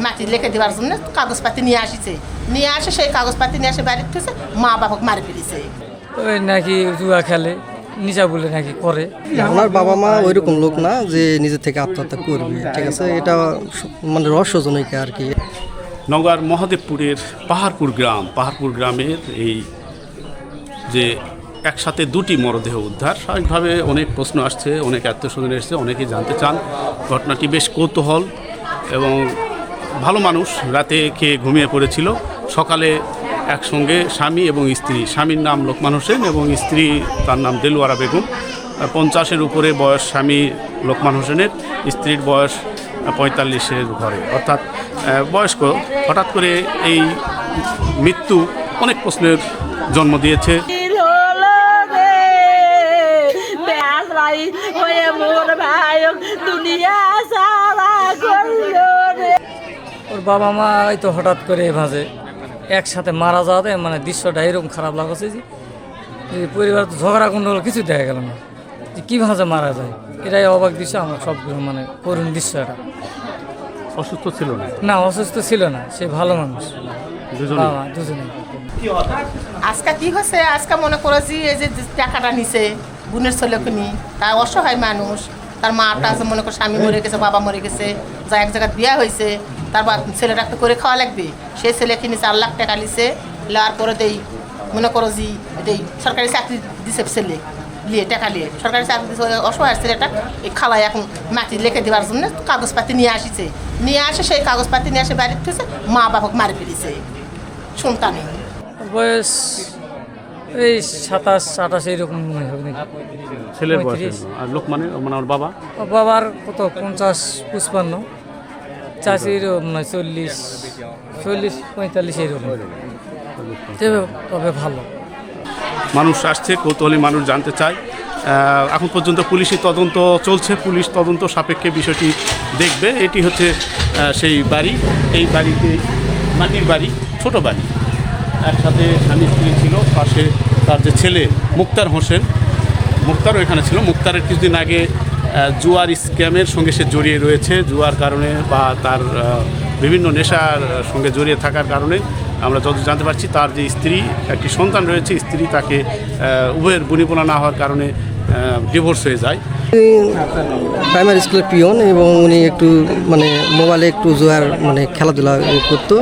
মাটি লিখে দেওয়ার জন্য কাগজপাতি নিয়ে আসিছে, নিয়ে আসে সেই কাগজপাতি নিয়ে আসে বাড়ির থেকে মা বাবাকে মারি ফেলেছে। ওই নাকি জুয়া খেলে, নিশা বলে নাকি করে। ওনার বাবা মা ওইরকম লোক না যে নিজে থেকে আত্মহত্যা করবে, ঠিক আছে, এটা মানে রহস্যজনক আর কি। নওগাঁর মহাদেবপুরের পাহাড়পুর গ্রামের এই যে একসাথে দুটি মরদেহ উদ্ধার, স্বাভাবিকভাবে অনেক প্রশ্ন আসছে, অনেক আত্মীয়স্বজন এসেছে, অনেকেই জানতে চান। ঘটনাটি বেশ কৌতূহল এবং ভালো মানুষ রাতে খেয়ে ঘুমিয়ে পড়েছিল, সকালে একসঙ্গে স্বামী এবং স্ত্রী, স্বামীর নাম লোকমান হোসেন এবং স্ত্রী তার নাম দেলোয়ারা বেগম, 50-এর উপরে বয়স স্বামী লোকমান হোসেনের, স্ত্রীর বয়স 45-এর ঘরে, অর্থাৎ বয়স্ক। হঠাৎ করে এই মৃত্যু অনেক প্রশ্নের জন্ম দিয়েছে। ওর বাবা মা তো হঠাৎ করে ভাজে একসাথে মারা যাওয়াতে মানে দৃশ্যটা এরকম খারাপ লাগছে যে পরিবার তো ঝগড়া গন্ডগোল কিছু দেখা গেল না, যে কী ভাজে মারা যায়, এটাই অবাক দৃশ্য। আমার সবগুলো মানে করুণ দৃশ্য এটা। অসুস্থ ছিল না? না, অসুস্থ ছিল না, সে ভালো মানুষ, দুজনে। আজকে কি হয়েছে, আজকে মনে করেছি এই যে টাকাটা নিছে বোনের ছেলেকে নিয়ে, তার অসহায় মানুষ, তার মাটা আছে মনে করে স্বামী মরে গেছে, বাবা মরে গেছে, যা এক জায়গায় বিয়া হয়েছে, তার ছেলেটা একটা করে খাওয়া লাগবে, সেই ছেলেকে নিয়ে 4 লাখ টাকা নিছে, নেওয়ার পরে দেই মনে করো যে এই সরকারি চাকরি দিছে ছেলে নিয়ে, টাকা নিয়ে সরকারি চাকরি দিচ্ছে। অসহায় ছেলেটা এই খালায় এখন মাটি লিখে দেওয়ার জন্য কাগজপাতি নিয়ে আসিছে, নিয়ে আসে সেই কাগজপাতি নিয়ে আসে বাড়ির থেকে মা বাবাকে মারি ফেলেছে সন্তানে। বয়স এই 27-28 এইরকম হবে নাকি। ছেলের বয়স আর লোকমানের মানে আমার বাবা, বাবার কত 50-55, চাষির 40-45 এইরকম। তবে ভালো মানুষ আসছে, কৌতূহলী মানুষ জানতে চায়। এখন পর্যন্ত পুলিশি তদন্ত চলছে, পুলিশ তদন্ত সাপেক্ষে বিষয়টি দেখবে। এটি হচ্ছে সেই বাড়ি, এই বাড়িতে মাটির বাড়ি, ছোট বাড়ি, একসাথে স্বামী স্ত্রী ছিল, পাশে তার যে ছেলে মুক্তার হোসেন, মুক্তারও এখানে ছিল। মুক্তারের কিছুদিন আগে জুয়ার স্ক্যামের সঙ্গে সে জড়িয়ে রয়েছে, জুয়ার কারণে বা তার বিভিন্ন নেশার সঙ্গে জড়িয়ে থাকার কারণে আমরা যত জানতে পারছি তার যে স্ত্রী, একটি সন্তান রয়েছে, স্ত্রী তাকে উভয়ের বনিবনা না হওয়ার কারণে ডিভোর্স হয়ে যায়। প্রাইমারি স্কুলের পিয়ন এবং উনি একটু মানে মোবাইলে একটু জুয়ার মানে খেলাধুলা করতো,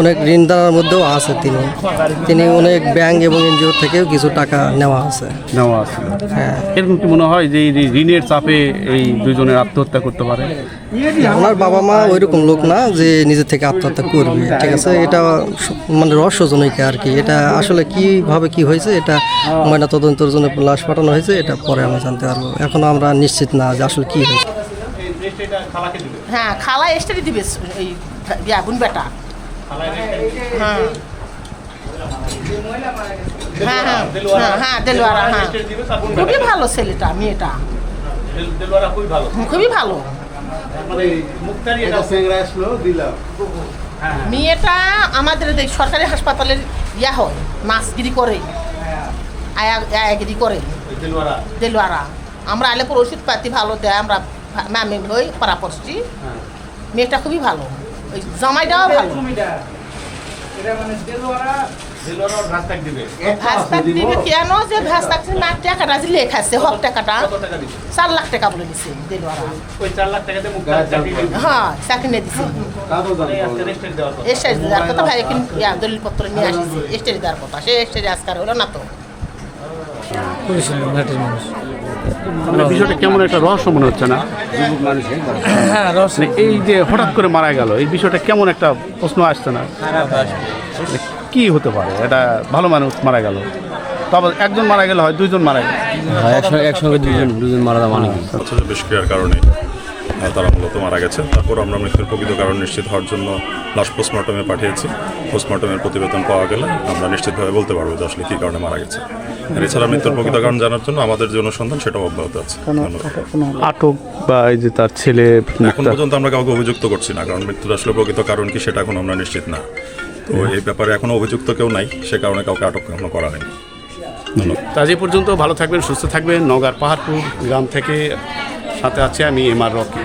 অনেক ঋণদানের মধ্যেও আছে। তিনি অনেক ব্যাংক এবং এনজিও থেকেও কিছু টাকা নেওয়া আছে। হ্যাঁ, এরকম কি মনে হয় যে এই ঋণের চাপে এই দুজনের আত্মহত্যা করতে পারে? ওনার বাবা মা ওইরকম লোক না যে নিজে থেকে আত্মহত্যা করবে, ঠিক আছে, এটা মানে রহস্যজনক আর কি। এটা আসলে কিভাবে কি হয়েছে এটা ময়না তদন্তের জন্য লাশ পাঠানো হয়েছে, এটা পরে আমরা জানতে পারবো। এখনো আমরা নিশ্চিত না যে আসলে কি হয়েছে। হ্যাঁ, খালা এস্টারি দিবে এই বোন বেটা। হ্যাঁ হ্যাঁ হ্যাঁ হ্যাঁ দেলোয়ারা, হ্যাঁ খুবই ভালো ছেলেটা, মেয়েটা খুবই ভালো। মেয়েটা আমাদের সরকারি হাসপাতালের ইয়া হয়, নার্সগিরি করে, আয়াগিরি করে দেলোয়ারা। আমরা আলেপুর ওষুধ পাতি ভালো দেয়, আমরা ম্যামে হই পাড়া পড়ছি। মেয়েটা খুবই ভালো, ওই জামাইটাও ভালো। দিবে কেন যে ভ্যাস্তাক না, টাকাটা যে লেখাছে হক টাকাটা 4 লাখ টাকা বলে দিছে দেলোয়ারা। হ্যাঁ, চাকরি নিয়ে দিছে, এস্টারি দেওয়ার কথা। ভাই এখন দলিলপত্র নিয়ে আসিছে, এস্টারি দেওয়ার কথা, সে এস্টারি আজকার হলো না তো। মানে বিষয়টা কেমন একটা রহস্য মনে হচ্ছে না? হ্যাঁ, এই যে হঠাৎ করে মারা গেল, এই বিষয়টা কেমন একটা প্রশ্ন আসছে না? কি হতে পারে? এটা ভালো মানুষ মারা গেল, তবে একজন মারা গেলে হয়, 2জন মারা গেল, একসঙ্গে দুজন মারা যাওয়া মানে বিষক্রিয়ার কারণে তারা মূলত মারা গেছে। তারপর আমরা মৃত্যুর প্রকৃত কারণ নিশ্চিত হওয়ার জন্য লাশ পোস্টমর্টমে পাঠিয়েছি। পোস্টমর্টমের প্রতিবেদন পাওয়া গেলে আমরা নিশ্চিতভাবে বলতে পারবো যে আসলে কী কারণে মারা গেছে। আর এছাড়া মৃত্যুর প্রকৃত কারণ জানার জন্য আমাদের যে অনুসন্ধান সেটাও অব্যাহত আছে। আটক বা এই যে তার ছেলে, এখন পর্যন্ত আমরা কাউকে অভিযুক্ত করছি না, কারণ মৃত্যুর আসলে প্রকৃত কারণ কি সেটা এখন আমরা নিশ্চিত না। তো এই ব্যাপারে এখনও অভিযুক্ত কেউ নাই, সে কারণে কাউকে আটক এখনো করা হয়নি। আজ এই পর্যন্ত। ভালো থাকবেন, সুস্থ থাকবেন। নওগাঁর পাহাড়পুর গ্রাম থেকে সাথে আছে আমি এমআর রকি।